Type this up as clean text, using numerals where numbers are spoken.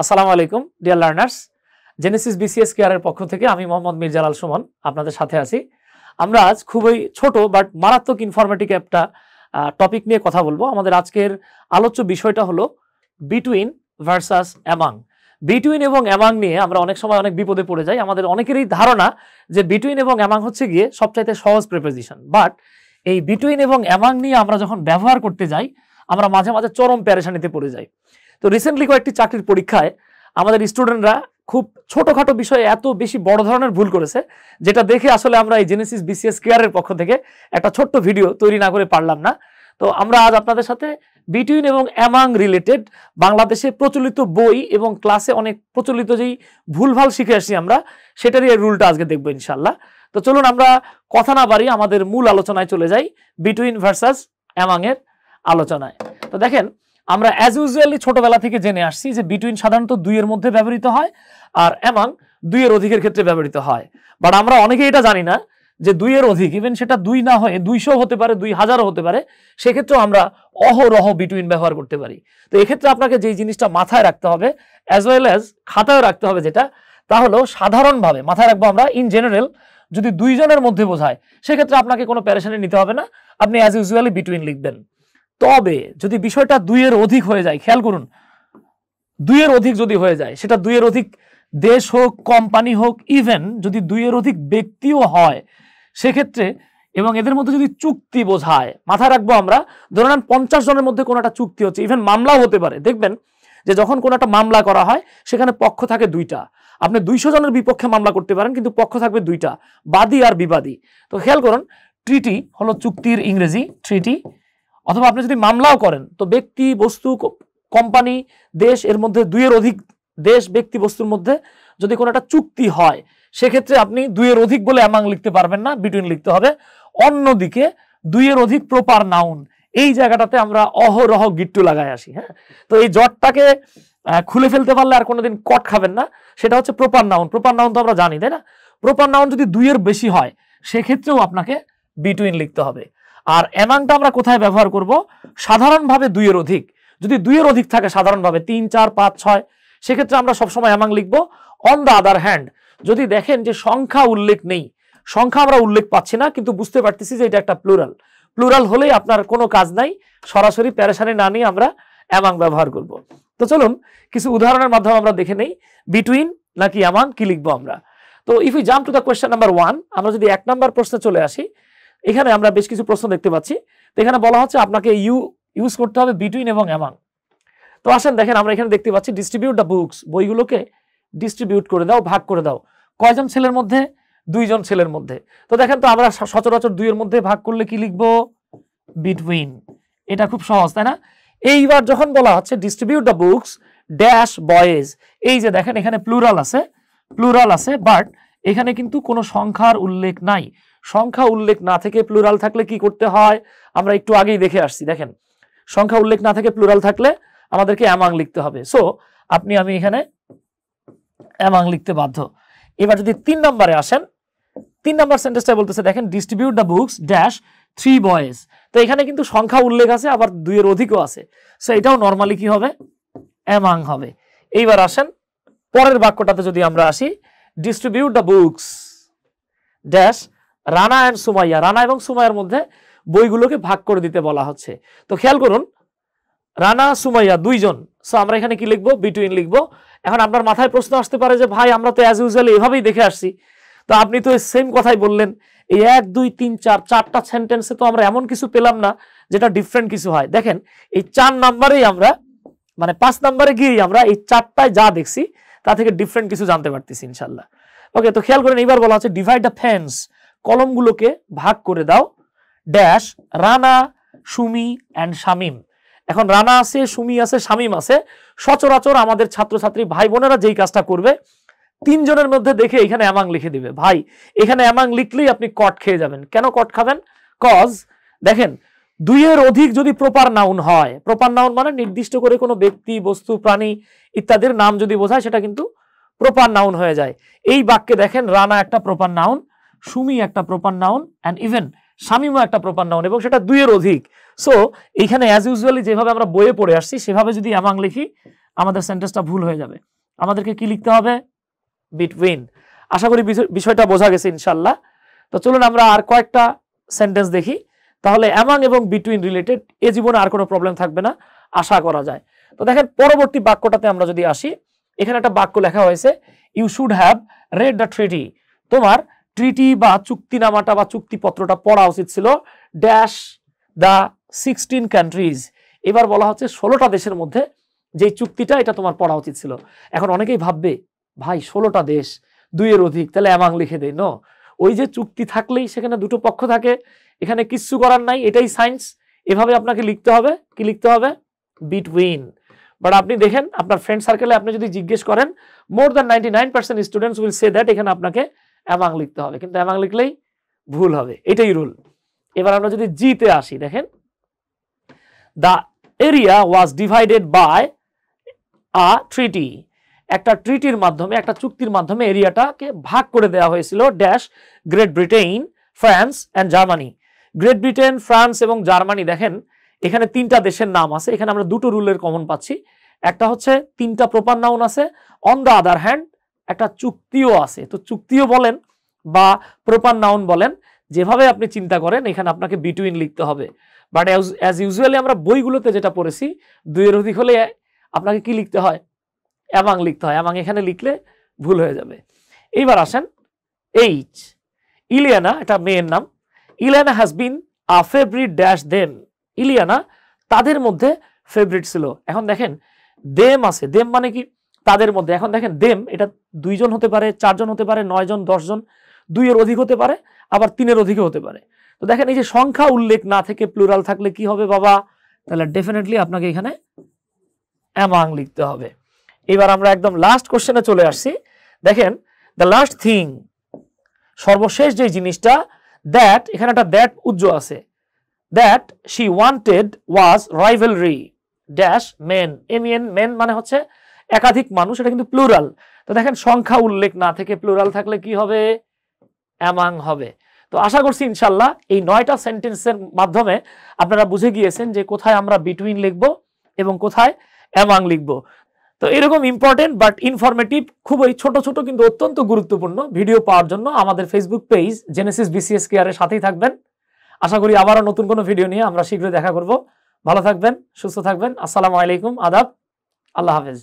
আসসালামু আলাইকুম dear learners, Genesis BCS কেয়ারের পক্ষ থেকে আমি মোহাম্মদ মীর জালাল সুমন আপনাদের সাথে আছি। আমরা আজ খুবই ছোট বাট মারাত্মক ইনফরমেটিভ একটা টপিক নিয়ে কথা বলবো। আমাদের আজকের আলোচ্য বিষয়টা হলো বিটুইন ভার্সাস অ্যামাং। বিটুইন এবং অ্যামাং নিয়ে আমরা অনেক সময় অনেক বিপদে পড়ে যাই। আমাদের অনেকেরই ধারণা যে বিটুইন এবং অ্যামাং হচ্ছে গিয়ে সবচাইতে সহজ প্রিপোজিশন, বাট এই বিটুইন এবং অ্যামাং নিয়ে আমরা যখন ব্যবহার করতে যাই আমরা মাঝে মাঝে চরম পেরেশানিতে পড়ে যাই। তো রিসেন্টলি কয়েকটি চাকরির পরীক্ষায় আমাদের স্টুডেন্টরা খুব ছোটখাটো বিষয়ে এত বেশি বড় ধরনের ভুল করেছে, যেটা দেখে আসলে আমরা এই জেনেসিস বিসিএস কেয়ারের পক্ষ থেকে একটা ছোট্ট ভিডিও তৈরি না করে পারলাম না। তো আমরা আজ আপনাদের সাথে বিটুইন এবং অ্যামাং রিলেটেড বাংলাদেশে প্রচলিত বই এবং ক্লাসে অনেক প্রচলিত যেই ভুলভাল শিখে আসছি আমরা, সেটারই এই রুলটা আজকে দেখবো ইনশাল্লাহ। তো চলুন আমরা কথা না বাড়িয়ে আমাদের মূল আলোচনায় চলে যাই, বিটুইন ভার্সাস অ্যামাং এর আলোচনায়। তো দেখেন, আমরা অ্যাজ ইউজুয়ালি ছোটবেলা থেকে জেনে আসছি যে বিটুইন সাধারণত দুইয়ের মধ্যে ব্যবহৃত হয় আর অ্যামাং দুইয়ের অধিকের ক্ষেত্রে ব্যবহৃত হয়। বাট আমরা অনেকে এটা জানি না যে দুইয়ের অধিক, ইভেন সেটা দুই না হয়ে 200 হতে পারে, 2000 হতে পারে, সেক্ষেত্রেও আমরা অহরহ বিটুইন ব্যবহার করতে পারি। তো এক্ষেত্রে আপনাকে যেই জিনিসটা মাথায় রাখতে হবে অ্যাজ ওয়েল অ্যাজ খাতায় রাখতে হবে, যেটা তা হলো সাধারণভাবে মাথায় রাখবো আমরা ইন জেনারেল যদি দুইজনের মধ্যে বোঝায় সেক্ষেত্রে আপনাকে কোনো প্যারেশানি নিতে হবে না, আপনি অ্যাজ ইউজুয়ালি বিটুইন লিখবেন। তবে যদি বিষয়টা দুইয়ের অধিক হয়ে যায়, খেয়াল করুন, দুইয়ের অধিক যদি হয়ে যায়, সেটা দুইয়ের অধিক দেশ হোক, কোম্পানি হোক, ইভেন যদি দুইয়ের অধিক ব্যক্তিও হয় সেক্ষেত্রে, এবং এদের মধ্যে যদি চুক্তি বোঝায়, মাথায় রাখবো আমরা ধরে নেন 50 জনের মধ্যে কোনো একটা চুক্তি হচ্ছে, ইভেন মামলাও হতে পারে। দেখবেন যে যখন কোনো একটা মামলা করা হয় সেখানে পক্ষ থাকে দুইটা। আপনি 200 জনের বিপক্ষে মামলা করতে পারেন কিন্তু পক্ষ থাকবে দুইটা, বাদী আর বিবাদী। তো খেয়াল করুন, ট্রিটি হলো চুক্তির ইংরেজি, ট্রিটি। অথবা আপনি যদি মামলাও করেন তো ব্যক্তি, বস্তু, কোম্পানি, দেশ, এর মধ্যে দুইয়ের অধিক দেশ, ব্যক্তি, বস্তুর মধ্যে যদি কোনো একটা চুক্তি হয় সেক্ষেত্রে আপনি দুইয়ের অধিক বলে অ্যামাং লিখতে পারবেন না, বিটুইন লিখতে হবে। অন্যদিকে দুইয়ের অধিক প্রপার নাউন, এই জায়গাটাতে আমরা অহরহ গিট্টু লাগায় আসি। হ্যাঁ, তো এই জটটাকে খুলে ফেলতে পারলে আর কোনোদিন কট খাবেন না। সেটা হচ্ছে প্রপার নাউন। প্রপার নাউন তো আমরা জানি, তাই না? প্রপার নাউন যদি দুইয়ের বেশি হয় সেক্ষেত্রেও আপনাকে বিটুইন লিখতে হবে। আর অ্যামাংটা আমরা কোথায় ব্যবহার করব? সাধারণভাবে দুইয়ের অধিক, যদি দুইয়ের অধিক থাকে সাধারণভাবে 3, 4, 5, 6, সেক্ষেত্রে আমরা সবসময় অ্যামাং লিখবো। অন দ্য আদার হ্যান্ড যদি দেখেন যে সংখ্যা উল্লেখ নেই, সংখ্যা আমরা উল্লেখ পাচ্ছি না কিন্তু বুঝতে পারতেছি যে এটা একটা প্লুরাল, প্লুরাল হলেই আপনার কোনো কাজ নাই, সরাসরি প্যারেশানি না নিয়ে আমরা অ্যামাং ব্যবহার করব। তো চলুন কিছু উদাহরণের মাধ্যমে আমরা দেখে নেই বিটুইন নাকি অ্যামাং কি লিখবো আমরা। তো if you jump to the question number 1, আমরা যদি 1 নম্বর প্রশ্নে চলে আসি, এখানে আমরা বেশ কিছু প্রশ্ন দেখতে পাচ্ছি। তো এখানে বলা হচ্ছে আপনাকে ইউজ করতে হবে বিটুইন এবং অ্যামাং। তো আসেন দেখেন, আমরা এখানে দেখতে পাচ্ছি ডিস্ট্রিবিউট দ্য বুকস, বইগুলোকে ডিস্ট্রিবিউট করে দাও, ভাগ করে দাও। কয়জন ছেলের মধ্যে? 2 জন ছেলের মধ্যে। তো দেখেন তো আমরা সচরাচর 2 এর মধ্যে ভাগ করলে কি লিখবো? বিটুইন। এটা খুব সহজ, তাই না? এইবার যখন বলা হচ্ছে distribute the books dash boys, এই যে দেখেন এখানে প্লুরাল আছে, বাট এখানে কিন্তু কোনো সংখ্যার উল্লেখ নাই। সংখ্যা উল্লেখ না থেকে প্লুরাল থাকলে কি করতে হয় আমরা একটু আগেই দেখে আসছি। দেখেন, সংখ্যা উল্লেখ না থেকে প্লুরাল থাকলে আমাদেরকে অ্যামাং লিখতে হবে। সো আমি এখানে অ্যামাং লিখতে বাধ্য। এবার যদি 3 নম্বরে আসেন, 3 নম্বর সেন্টেন্সটা বলতেছে দেখেন distribute the books dash 3 boys. তো এখানে কিন্তু সংখ্যা উল্লেখ আছে, আবার 2 এর অধিকও আছে। সো এটাও নর্মালি কি হবে? অ্যামাং হবে। এইবার আসেন পরের বাক্যটাতে যদি আমরা আসি, distribute the books dash Rana and Sumaiya, Rana এবং সুমাইয়ার মধ্যে বইগুলোকে ভাগ করে দিতে বলা হচ্ছে। তো খেয়াল করুন, রানা সুমাইয়া 2 জন। সো আমরা এখানে কি লিখবো? বিটুইন লিখবো। এখন আপনার মাথায় প্রশ্ন আসতে পারে যে ভাই আমরা তো অ্যাজ ইউজুয়াল এভাবেই দেখে আসছি, তো আপনি তো সেম কথাই বললেন, এই 1, 2, 3, 4 4টা সেন্টেন্সে তো আমরা এমন কিছু পেলাম না যেটা ডিফারেন্ট কিছু হয়। দেখেন এই 4 নাম্বারেই আমরা, মানে 5 নাম্বারে গিয়েই আমরা এই 4টায় যা দেখছি তা থেকে ডিফারেন্ট কিছু জানতে পারতেছি ইনশাল্লাহ। ওকে, তো খেয়াল করেন এইবার বলা হচ্ছে ডিভাইড দ্য পেন্স, কলমগুলোকে ভাগ করে দাও ড্যাশ রানা, সুমি অ্যান্ড শামিম। এখন রানা আছে, সুমি আছে, শামিম আছে। সচরাচর আমাদের ছাত্রছাত্রী ভাই বোনেরা যেই কাজটা করবে, 3 জনের মধ্যে দেখে এখানে অ্যামাং লিখে দিবে। ভাই এখানে অ্যামাং লিখলেই আপনি কট খেয়ে যাবেন। কেন কট খাবেন? কজ দেখেন 2 এর অধিক যদি প্রপার নাউন হয়, প্রপার নাউন মানে নির্দিষ্ট করে কোনো ব্যক্তি, বস্তু, প্রাণী ইত্যাদির নাম যদি বোঝায় সেটা কিন্তু প্রপার নাউন হয়ে যায়। এই বাক্যে দেখেন রানা একটা প্রপার নাউন, সুমি একটা প্রপার নাউন, অ্যান্ড ইভেন শামিমও একটা প্রপার নাউন, এবং সেটা 2 এর অধিক। সো এইখানে অ্যাজ ইউজুয়ালি যেভাবে আমরা বইয়ে পড়ে আসছি সেভাবে যদি অ্যামাং লিখি আমাদের সেন্টেন্সটা ভুল হয়ে যাবে। আমাদেরকে কি লিখতে হবে? বিটুইন। আশা করি বিষয়টা বোঝা গেছে ইনশাল্লাহ। তো চলুন আমরা আর কয়েকটা সেন্টেন্স দেখি, তাহলে অ্যামাং এবং বিটুইন রিলেটেড এ জীবনে আর কোনো প্রবলেম থাকবে না আশা করা যায়। তো দেখেন পরবর্তী বাক্যটাতে আমরা যদি আসি, এখানে একটা বাক্য লেখা হয়েছে, you should have read the treaty. তোমার ট্রিটি বা চুক্তিনামাটা বা চুক্তিপত্রটা পড়া উচিত ছিল ড্যাশ দ্য 16 কান্ট্রিজ। এবার বলা হচ্ছে 16টা দেশের মধ্যে যে চুক্তিটা এটা তোমার পড়া উচিত ছিল। এখন অনেকেই ভাববে ভাই 16টা দেশ, 2-এর অধিক, তাহলে অ্যামাং লিখে দেয়। নো, ওই যে চুক্তি থাকলেই সেখানে দুটো পক্ষ থাকে, এখানে কিচ্ছু করার নাই, এটাই সায়েন্স। এভাবে আপনাকে লিখতে হবে, কি লিখতে হবে? বিটুইন। বাট আপনি দেখেন আপনার ফ্রেন্ড সার্কেলে আপনি যদি জিজ্ঞেস করেন, more than 99% students will say that এখানে আপনাকে অ্যামাং লিখতে হবে, কিন্তু অ্যামাং লিখলেই ভুল হবে, এটাই রুল। এবার আমরা যদি জিতে আসি, দেখেন the area was divided by a treaty. একটা ট্রিটির মাধ্যমে, একটা চুক্তির মাধ্যমে এরিয়াটাকে ভাগ করে দেওয়া হয়েছিল dash great Britain, France and Germany. Great Britain, France এবং জার্মানি, দেখেন এখানে 3টা দেশের নাম আছে। এখানে আমরা দুটো রুলের কমন পাচ্ছি। একটা হচ্ছে 3টা প্রপার নাউন আছে, অন দ্য আদার হ্যান্ড একটা চুক্তিও আছে। তো চুক্তিও বলেন বা প্রপার নাউন বলেন, যেভাবে আপনি চিন্তা করেন এখানে আপনাকে বিটুইন লিখতে হবে। বাট অ্যাজ ইউজুয়ালি আমরা বইগুলোতে যেটা পড়েছি, 2-এর অধিক হলে আপনাকে কি লিখতে হয়? অ্যামাং লিখতে হয়। অ্যামাং এখানে লিখলে ভুল হয়ে যাবে। এইবার আসেন এইচ। ইলিয়ানা, এটা মেয়ের নাম। Ileana has been a favourite dash them. Ileana তাদের মধ্যে ফেভারিট ছিল। এখন দেখেন দেম আছে, দেম মানে কি? তাদের মধ্যে। এখন দেখেন দেম এটা 2 জন হতে পারে, 4 জন হতে পারে, 9 জন, 10 জন, 2-এর অধিক হতে পারে, আবার 3-এর অধিকও হতে পারে। তো দেখেন এই যে সংখ্যা উল্লেখ না থেকে প্লুরাল থাকলে কি হবে বাবা? তাহলে ডেফিনেটলি আপনাকে এখানে অ্যামাং লিখতে হবে। এবার আমরা একদম লাস্ট কোশ্চেনে চলে আসছি। দেখেন দ্য লাস্ট থিং, সর্বশেষ যে জিনিসটা, দ্যাট, এখানে একটা দ্যাট উজ্জ্ব আছে, that she wanted was rivalry dash men. Men মানে হচ্ছে একাধিক মানুষ, এটা কিন্তু প্লুরাল। তো দেখেন সংখ্যা উল্লেখ না থেকে প্লুরাল থাকলে কি হবে? অ্যামাং হবে। তো আশা করছি ইনশাল্লাহ এই 9টা সেন্টেন্সের মাধ্যমে আপনারা বুঝে গিয়েছেন যে কোথায় আমরা বিটুইন লিখবো এবং কোথায় অ্যামাং লিখবো। তো এরকম ইম্পর্টেন্ট বাট ইনফরমেটিভ, খুবই ছোট ছোট কিন্তু অত্যন্ত গুরুত্বপূর্ণ ভিডিও পাওয়ার জন্য আমাদের ফেসবুক পেজ জেনেসিস বিসিএস কেয়ারের সাথেই থাকবেন। আশা করি আবারও নতুন কোনো ভিডিও নিয়ে আমরা শীঘ্রই দেখা করব। ভালো থাকবেন, সুস্থ থাকবেন। আসসালামু আলাইকুম, আদাব, আল্লাহ হাফেজ।